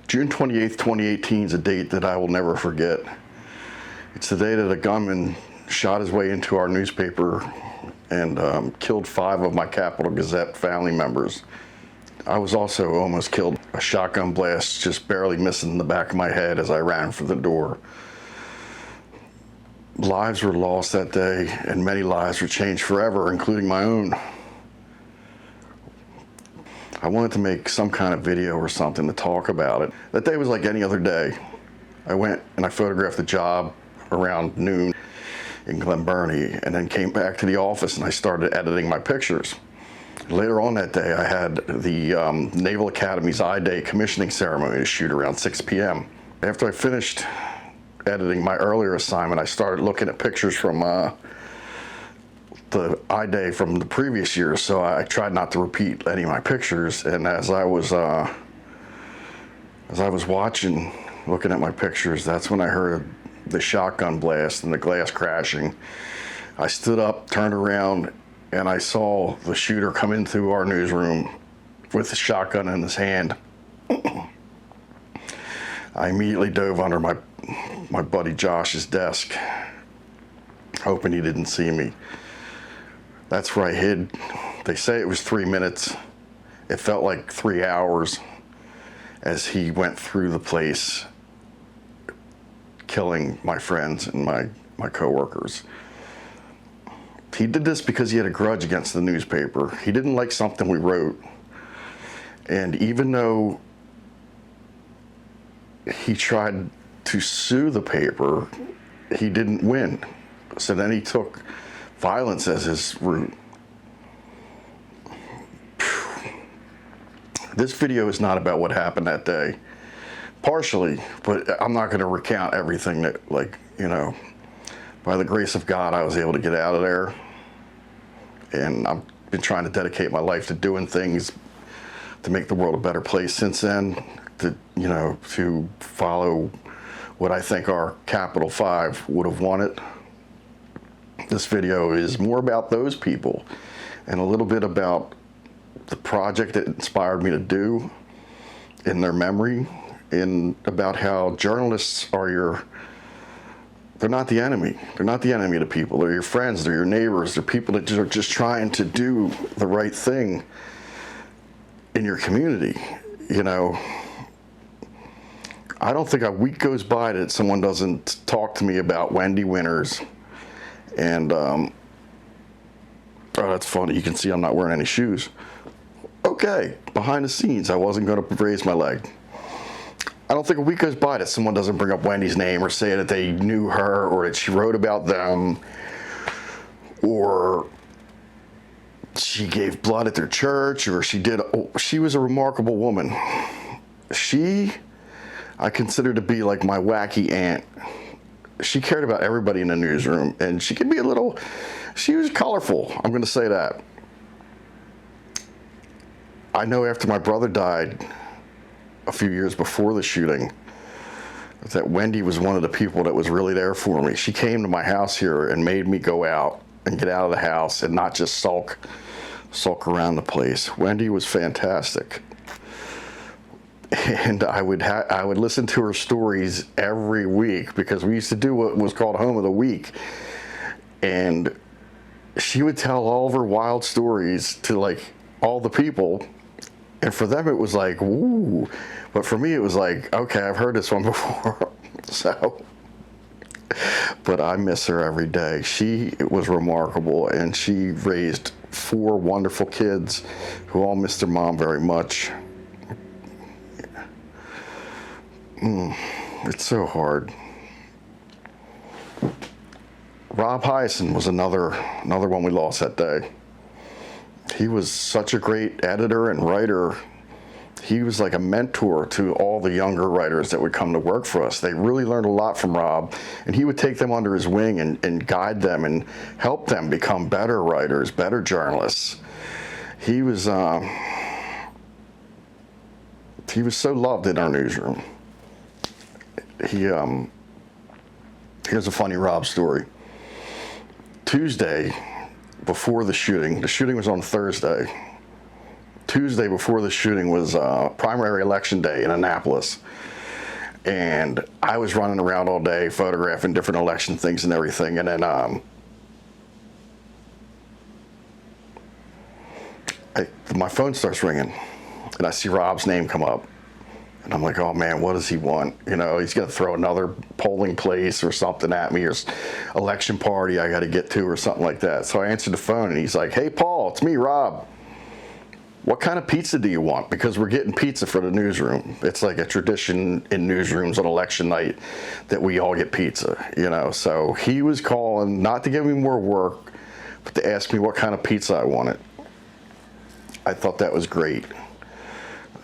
June 28th, 2018 is a date that I will never forget. It's the day that a gunman shot his way into our newspaper and killed 5 of my Capital Gazette family members. I was also almost killed. A shotgun blast just barely missing the back of my head as I ran for the door. Lives were lost that day, and many lives were changed forever, including my own. I wanted to make some kind of video or something to talk about it. That day was like any other day. I went and I photographed the job around noon in Glen Burnie, and then came back to the office and I started editing my pictures. Later on that day, I had the Naval Academy's I-Day commissioning ceremony to shoot around 6 p.m. After I finished editing my earlier assignment, I started looking at pictures from the I-Day from the previous year, so I tried not to repeat any of my pictures. And as I was watching, looking at my pictures, that's when I heard the shotgun blast and the glass crashing. I stood up, turned around, and I saw the shooter come in through our newsroom with the shotgun in his hand. I immediately dove under my buddy Josh's desk, hoping he didn't see me. That's where I hid. They say it was 3 minutes. It felt like 3 hours as he went through the place, killing my friends and my coworkers. He did this because he had a grudge against the newspaper. He didn't like something we wrote. And even though he tried to sue the paper, he didn't win. So then he took violence as his route. This video is not about what happened that day. Partially, but I'm not going to recount everything that, by the grace of God, I was able to get out of there. And I've been trying to dedicate my life to doing things to make the world a better place since then, to follow what I think our Capital 5 would have wanted. This video is more about those people and a little bit about the project that inspired me to do in their memory, and about how journalists are they're not the enemy. They're not the enemy to people. They're your friends, they're your neighbors, they're people that are just trying to do the right thing in your community. I don't think a week goes by that someone doesn't talk to me about Wendi Winters. And, oh, that's funny. You can see I'm not wearing any shoes. Okay, behind the scenes, I wasn't going to raise my leg. I don't think a week goes by that someone doesn't bring up Wendy's name or say that they knew her or that she wrote about them or she gave blood at their church or she was a remarkable woman. I consider to be like my wacky aunt. She cared about everybody in the newsroom, and she could be she was colorful, I'm going to say that. I know after my brother died a few years before the shooting, that Wendi was one of the people that was really there for me. She came to my house here and made me go out and get out of the house and not just sulk around the place. Wendi was fantastic. And I would listen to her stories every week because we used to do what was called Home of the Week. And she would tell all of her wild stories to all the people. And for them, it was like, ooh. But for me, it was like, okay, I've heard this one before. But I miss her every day. She was remarkable, and she raised 4 wonderful kids who all miss their mom very much. It's so hard. Rob Hiaasen was another one we lost that day. He was such a great editor and writer. He was like a mentor to all the younger writers that would come to work for us. They really learned a lot from Rob, and he would take them under his wing and guide them and help them become better writers, better journalists. He was so loved in our newsroom. Here's a funny Rob story. Tuesday, before the shooting was on Thursday. Tuesday before the shooting was primary election day in Annapolis. And I was running around all day photographing different election things and everything. And then my phone starts ringing, and I see Rob's name come up. And I'm like, oh man, what does he want? You know, he's going to throw another polling place or something at me, or election party I got to get to or something like that. So I answered the phone, and he's like, hey, Paul, it's me, Rob. What kind of pizza do you want? Because we're getting pizza for the newsroom. It's like a tradition in newsrooms on election night that we all get pizza, you know. So he was calling not to give me more work, but to ask me what kind of pizza I wanted. I thought that was great.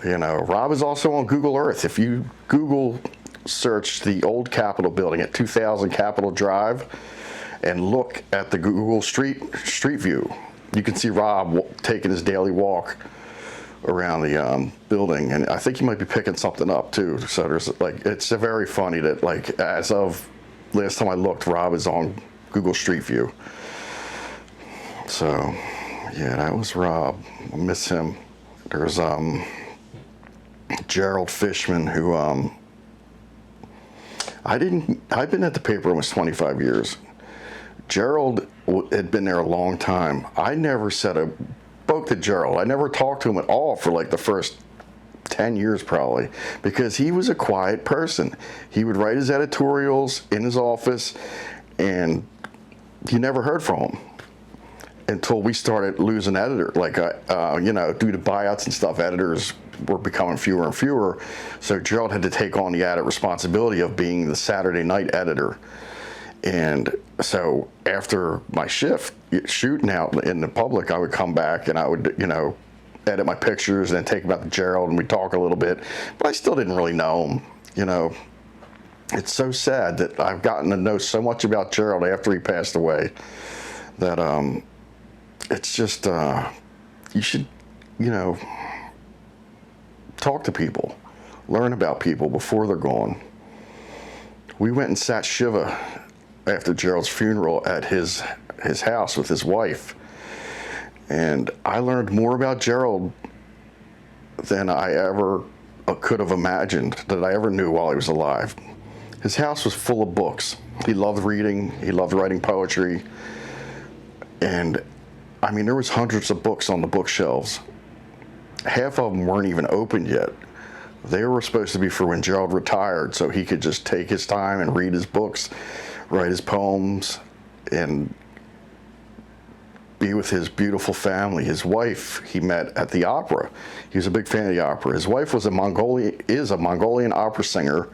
You know, Rob is also on Google Earth. If you Google search the old Capitol building at 2000 Capitol Drive and look at the Google Street View, you can see Rob taking his daily walk around the building, and I think he might be picking something up too. So there's like, it's very funny that like as of last time I looked, Rob is on Google Street View. So yeah, that was Rob. I miss him. There's Gerald Fischman, who I've been at the paper almost 25 years. Gerald had been there a long time. I never spoke to Gerald. I never talked to him at all for like the first 10 years probably, because he was a quiet person. He would write his editorials in his office, and you never heard from him until we started losing editor. Like, you know, due to buyouts and stuff, editors were becoming fewer and fewer. So Gerald had to take on the added responsibility of being the Saturday night editor. And so after my shift shooting out in the public, I would come back and I would, you know, edit my pictures and then take them out to Gerald and we'd talk a little bit. But I still didn't really know him, you know. It's so sad that I've gotten to know so much about Gerald after he passed away that it's just, you should, you know, talk to people, learn about people before they're gone. We went and sat Shiva after Gerald's funeral at his house with his wife. And I learned more about Gerald than I ever could have imagined that I ever knew while he was alive. His house was full of books. He loved reading. He loved writing poetry. And I mean, there was hundreds of books on the bookshelves. Half of them weren't even opened yet. They were supposed to be for when Gerald retired, so he could just take his time and read his books, write his poems, and be with his beautiful family. His wife, he met at the opera. He was a big fan of the opera. His wife is a Mongolian opera singer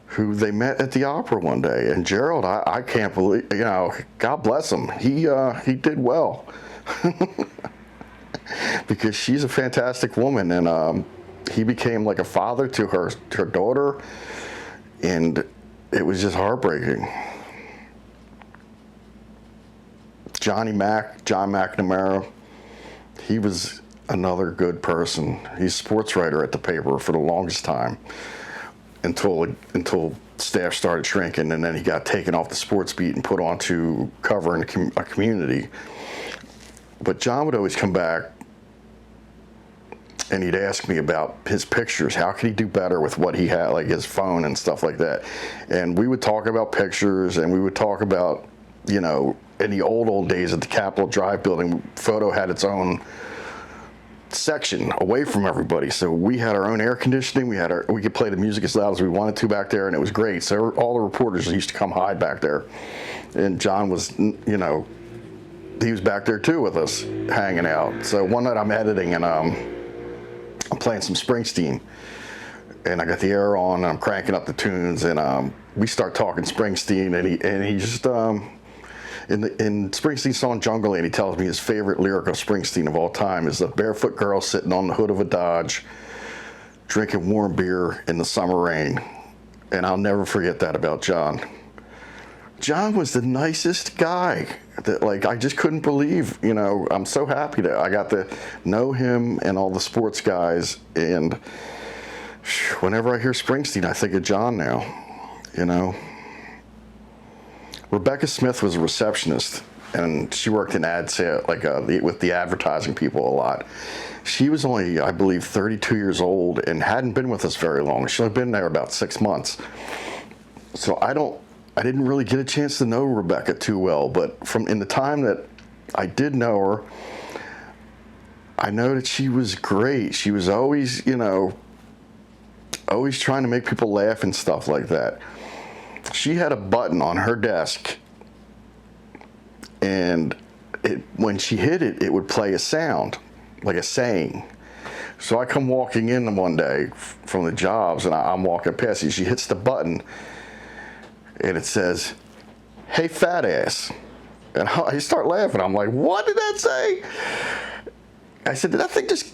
who they met at the opera one day. And Gerald, I can't believe, you know, God bless him. He did well. Because she's a fantastic woman, and he became like a father to her daughter, and it was just heartbreaking. John McNamara, he was another good person. He's a sports writer at the paper for the longest time until staff started shrinking, and then he got taken off the sports beat and put onto covering a community. But John would always come back and he'd ask me about his pictures. How could he do better with what he had, like his phone and stuff like that? And we would talk about pictures, and we would talk about, you know, in the old days at the Capitol Drive building, photo had its own section away from everybody. So we had our own air conditioning. We could play the music as loud as we wanted to back there, and it was great. So all the reporters used to come hide back there. And John was, you know, he was back there too with us, hanging out. So one night I'm editing, and I'm playing some Springsteen, and I got the air on, and I'm cranking up the tunes, and we start talking Springsteen, and he just in Springsteen's song Jungle Land, he tells me his favorite lyric of Springsteen of all time is the barefoot girl sitting on the hood of a Dodge, drinking warm beer in the summer rain. And I'll never forget that about John. John was the nicest guy that, like, I just couldn't believe, you know. I'm so happy that I got to know him and all the sports guys, and whenever I hear Springsteen, I think of John now, you know. Rebecca Smith was a receptionist, and she worked in ad sale, like with the advertising people a lot. She was only, I believe, 32 years old and hadn't been with us very long. She'd only been there about 6 months. So I didn't really get a chance to know Rebecca too well, but in the time that I did know her, I know that she was great. She was always, always trying to make people laugh and stuff like that. She had a button on her desk, and when she hit it, it would play a sound, like a saying. So I come walking in one day from the jobs, and I'm walking past her. She hits the button, and it says, "Hey, fat ass." And I start laughing. I'm like, "What did that say?" I said, "Did that thing just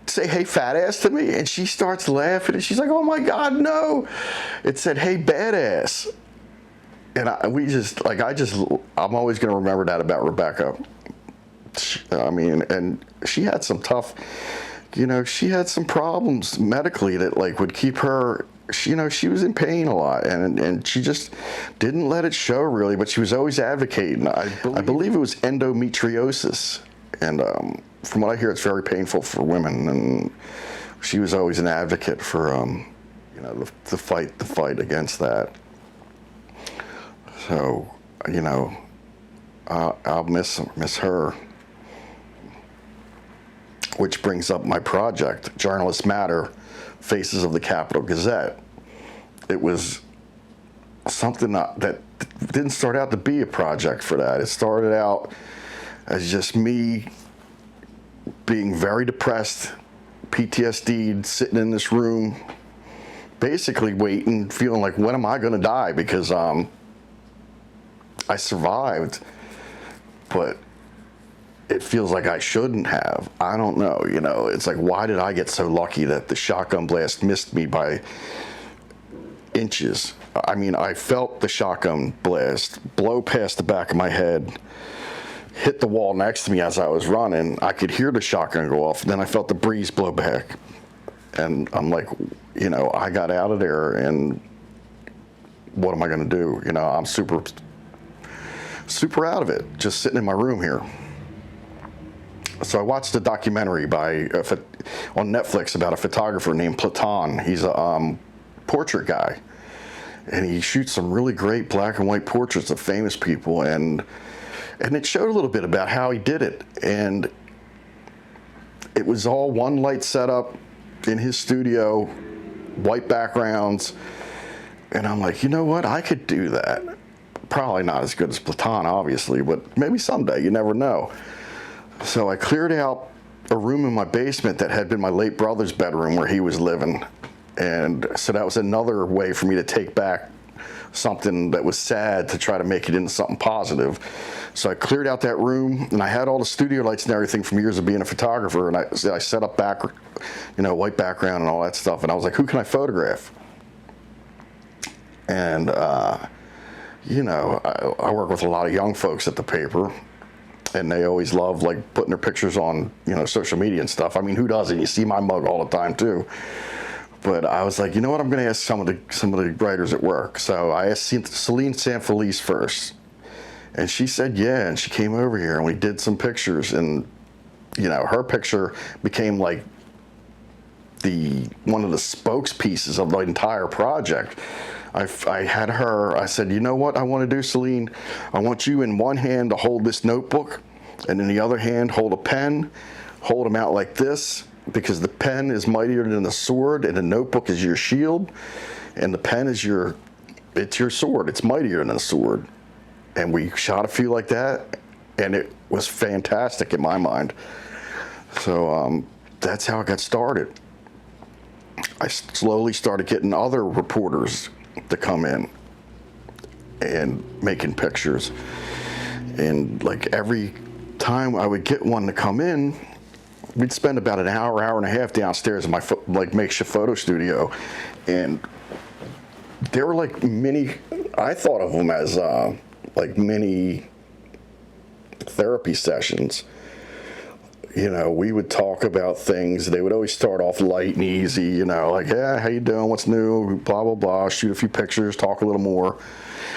say, hey, fat ass' to me?" And she starts laughing, and she's like, "Oh my God, no. It said, hey, badass." And I'm always going to remember that about Rebecca. And she had some tough, she had some problems medically that would keep her, she was in pain a lot, and she just didn't let it show really, but she was always advocating. I believe it was endometriosis. And from what I hear, it's very painful for women, and she was always an advocate for, the fight against that. So, I'll miss her. Which brings up my project, Journalists Matter, Faces of the Capital Gazette. It was something that didn't start out to be a project for that. It started out as just me being very depressed, PTSD'd, sitting in this room, basically waiting, feeling like, when am I going to die? Because I survived, but it feels like I shouldn't have. I don't know, it's like, why did I get so lucky that the shotgun blast missed me by inches? I felt the shotgun blast blow past the back of my head, hit the wall next to me as I was running. I could hear the shotgun go off, and then I felt the breeze blow back. And I'm like, I got out of there, and what am I going to do? I'm super out of it, just sitting in my room here. So I watched a documentary on Netflix about a photographer named Platon. He's a portrait guy, and he shoots some really great black and white portraits of famous people, and it showed a little bit about how he did it. And it was all one light setup in his studio, white backgrounds. And I'm like, you know what? I could do that. Probably not as good as Platon, obviously, but maybe someday. You never know. So I cleared out a room in my basement that had been my late brother's bedroom where he was living. And so that was another way for me to take back something that was sad to try to make it into something positive. So I cleared out that room, and I had all the studio lights and everything from years of being a photographer, and I set up white background and all that stuff, and I was like, who can I photograph? And, I work with a lot of young folks at the paper, and they always love putting their pictures on, social media and stuff. Who doesn't? You see my mug all the time too. But I was like, you know what? I'm going to ask some of the writers at work. So I asked Celine Sanfelice first, and she said yeah, and she came over here, and we did some pictures, and her picture became one of the spokespieces of the entire project. I had her. I said, you know what I want to do, Celine? I want you in one hand to hold this notebook, and in the other hand hold a pen. Hold them out like this, because the pen is mightier than the sword, and the notebook is your shield, and the pen is your sword. It's mightier than the sword. And we shot a few like that, and it was fantastic in my mind. So that's how it got started. I slowly started getting other reporters to come in and making pictures. And every time I would get one to come in, we'd spend about an hour and a half downstairs in my makeshift photo studio, and they were mini. I thought of them as mini therapy sessions. We would talk about things. They would always start off light and easy. Yeah, how you doing? What's new? Blah blah blah. Shoot a few pictures. Talk a little more,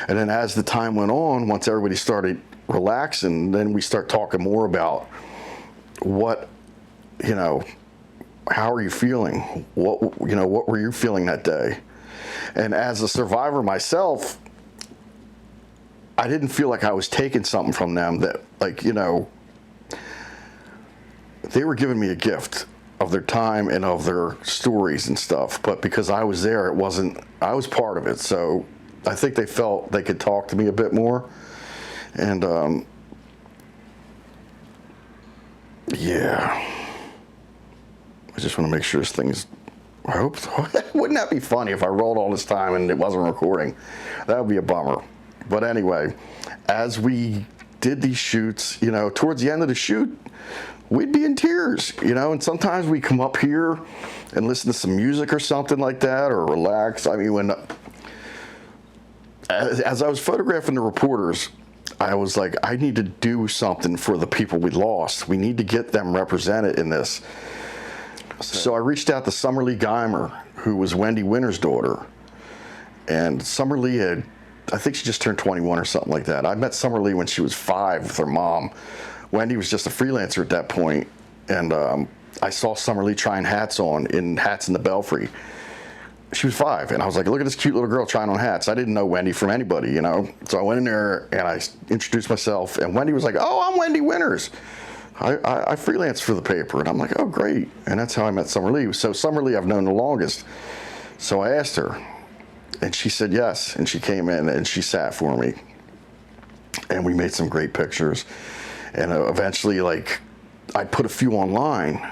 and then as the time went on, once everybody started relaxing, then we start talking more about what you know, how are you feeling? What were you feeling that day? And as a survivor myself, I didn't feel like I was taking something from them that, like, they were giving me a gift of their time and of their stories and stuff. But because I was there, I was part of it. So I think they felt they could talk to me a bit more. And, yeah. I just want to make sure this thing's, I hope so. Wouldn't that be funny if I rolled all this time and it wasn't recording? That would be a bummer. But anyway, as we did these shoots, towards the end of the shoot, we'd be in tears, and sometimes we come up here and listen to some music or something like that, or relax. I mean, as I was photographing the reporters, I was like, I need to do something for the people we lost. We need to get them represented in this. So I reached out to Summerlee Geimer, who was Wendi Winters' daughter. And Summerlee I think she just turned 21 or something like that. I met Summerlee when she was 5 with her mom. Wendi was just a freelancer at that point, and I saw Summerlee trying hats in the Belfry. She was 5, and I was like, look at this cute little girl trying on hats. I didn't know Wendi from anybody, So I went in there, and I introduced myself, and Wendi was like, oh, I'm Wendi Winters. I freelance for the paper, and I'm like, oh, great. And that's how I met Summerlee. So Summerlee I've known the longest. So I asked her, and she said yes, and she came in, and she sat for me. And we made some great pictures. And eventually, I put a few online,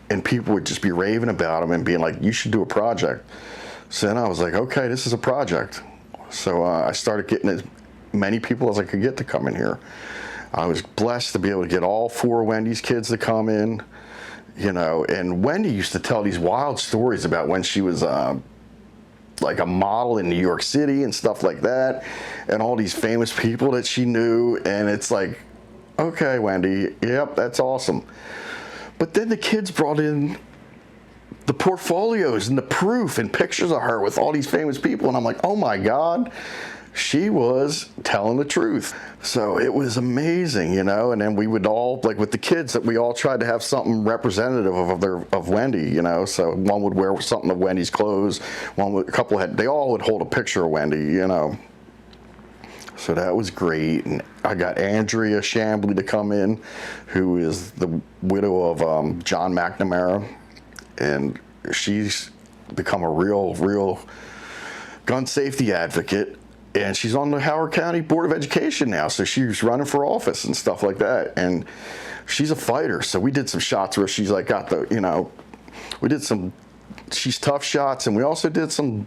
and people would just be raving about them and being like, you should do a project. So then I was like, okay, this is a project. So I started getting as many people as I could get to come in here. I was blessed to be able to get all 4 of Wendi's kids to come in, and Wendi used to tell these wild stories about when she was like a model in New York City and stuff like that, and all these famous people that she knew, and it's like, okay, Wendi, yep, that's awesome. But then the kids brought in the portfolios and the proof and pictures of her with all these famous people, and I'm like, oh my God, she was telling the truth. So it was amazing, and then we would all, like with the kids, that we all tried to have something representative of Wendi, so one would wear something of Wendi's clothes, they all would hold a picture of Wendi, So that was great. And I got Andrea Shambly to come in, who is the widow of John McNamara, and she's become a real gun safety advocate. And she's on the Howard County Board of Education now, so she's running for office and stuff like that. And she's a fighter, so we did some shots where she's like got the, she's tough shots, and we also did some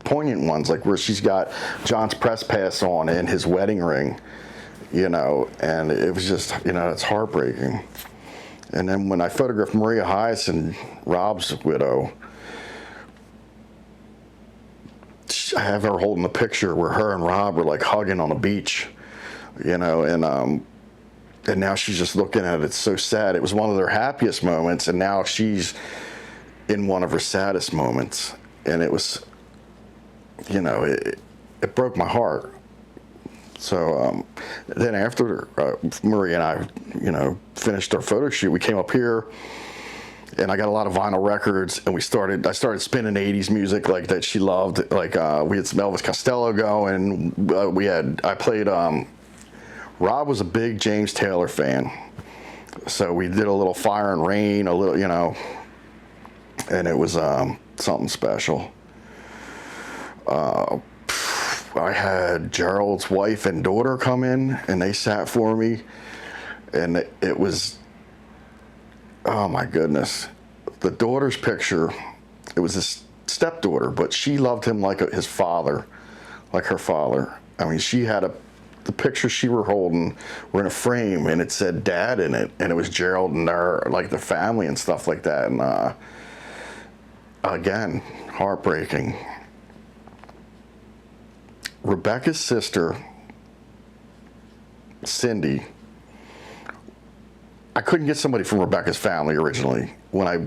poignant ones, like where she's got John's press pass on and his wedding ring, and it was just, it's heartbreaking. And then when I photographed Maria Hiaasen, Rob's widow, I have her holding a picture where her and Rob were like hugging on a beach, and now she's just looking at it. It's so sad. It was one of their happiest moments, and now she's in one of her saddest moments. And it was, it broke my heart. So then after Marie and I, finished our photo shoot, we came up here, and I got a lot of vinyl records, and I started spinning 80s music like that she loved. Like we had some Elvis Costello going. I played, Rob was a big James Taylor fan. So we did a little Fire and Rain, a little, and it was something special. I had Gerald's wife and daughter come in, and they sat for me, and it was, oh my goodness. The daughter's picture, it was his stepdaughter, but she loved him like his father, like her father. I mean, she had the picture she were holding were in a frame, and it said Dad in it, and it was Gerald and the family and stuff like that. And again, heartbreaking. Rebecca's sister, Cindy, I couldn't get somebody from Rebecca's family originally when I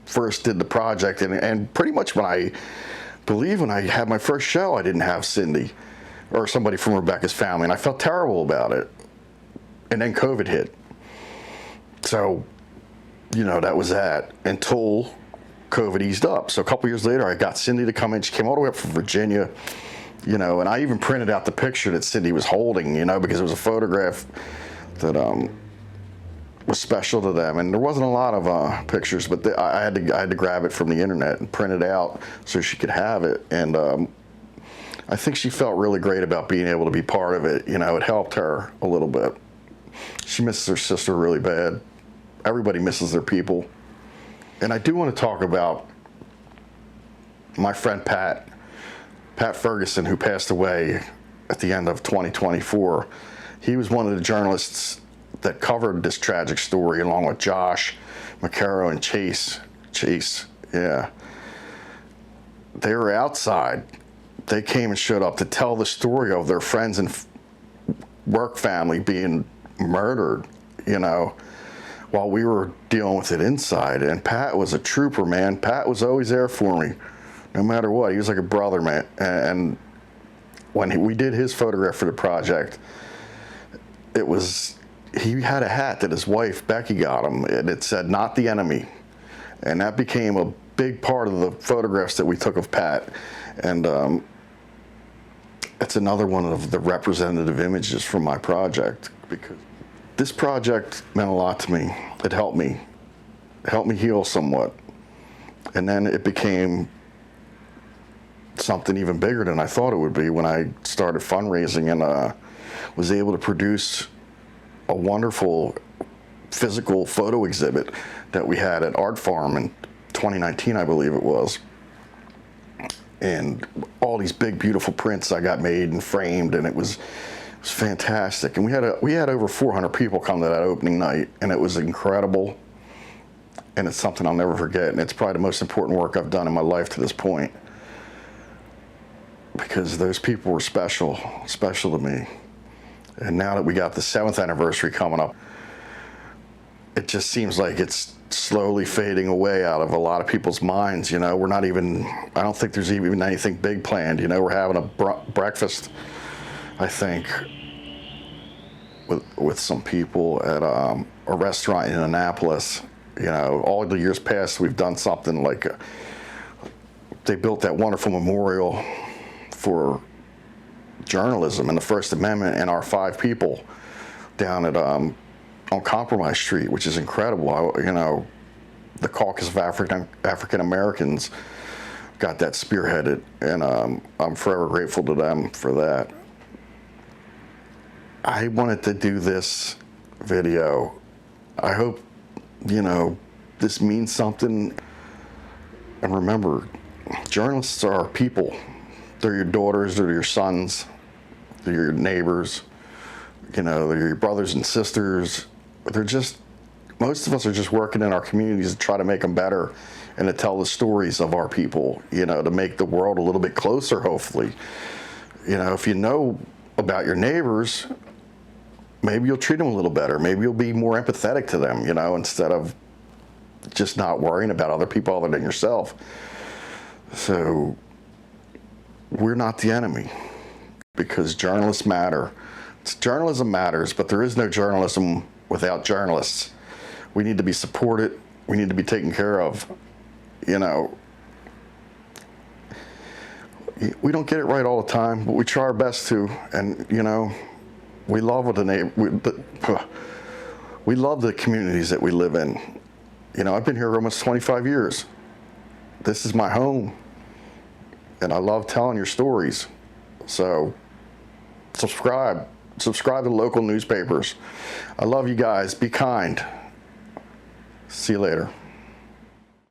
first did the project, and pretty much when I had my first show, I didn't have Cindy or somebody from Rebecca's family, and I felt terrible about it. And then COVID hit. So that was that until COVID eased up. So a couple years later, I got Cindy to come in. She came all the way up from Virginia, and I even printed out the picture that Cindy was holding, because it was a photograph that was special to them. And there wasn't a lot of pictures, but I had to grab it from the internet and print it out so she could have it. And I think she felt really great about being able to be part of it. It helped her a little bit. She misses her sister really bad. Everybody misses their people. And I do want to talk about my friend Pat Ferguson, who passed away at the end of 2024. He was one of the journalists that covered this tragic story, along with Josh McNamara and Chase, yeah. They were outside. They came and showed up to tell the story of their friends and work family being murdered, while we were dealing with it inside. And Pat was a trooper, man. Pat was always there for me, no matter what. He was like a brother, man. And when we did his photograph for the project, he had a hat that his wife, Becky, got him, and it said, "Not the enemy." And that became a big part of the photographs that we took of Pat. And it's another one of the representative images from my project, because this project meant a lot to me. It helped me heal somewhat. And then it became something even bigger than I thought it would be when I started fundraising and was able to produce a wonderful physical photo exhibit that we had at Art Farm in 2019, I believe it was. And all these big, beautiful prints I got made and framed, and it was fantastic. And we had over 400 people come to that opening night, and it was incredible. And it's something I'll never forget. And it's probably the most important work I've done in my life to this point, because those people were special to me. And now that we got the 7th anniversary coming up, it just seems like it's slowly fading away out of a lot of people's minds. We're not even, I don't think there's even anything big planned. We're having a breakfast, I think, with some people at a restaurant in Annapolis. All the years past, we've done something like they built that wonderful memorial for journalism and the First Amendment and our 5 people down at on Compromise Street, which is incredible. The caucus of African Americans got that spearheaded, and I'm forever grateful to them for that. I wanted to do this video. I hope, this means something. And remember, journalists are our people. They're your daughters, they're your sons, they're your neighbors, they're your brothers and sisters. Most of us are just working in our communities to try to make them better and to tell the stories of our people, to make the world a little bit closer, hopefully. If you know about your neighbors, maybe you'll treat them a little better. Maybe you'll be more empathetic to them, instead of just not worrying about other people other than yourself. So we're not the enemy, because journalists matter. Journalism matters, but there is no journalism without journalists. We need to be supported. We need to be taken care of. We don't get it right all the time, but we try our best to. And we love we love the communities that we live in. I've been here almost 25 years. This is my home, and I love telling your stories. So subscribe to local newspapers. I love you guys. Be kind. See you later.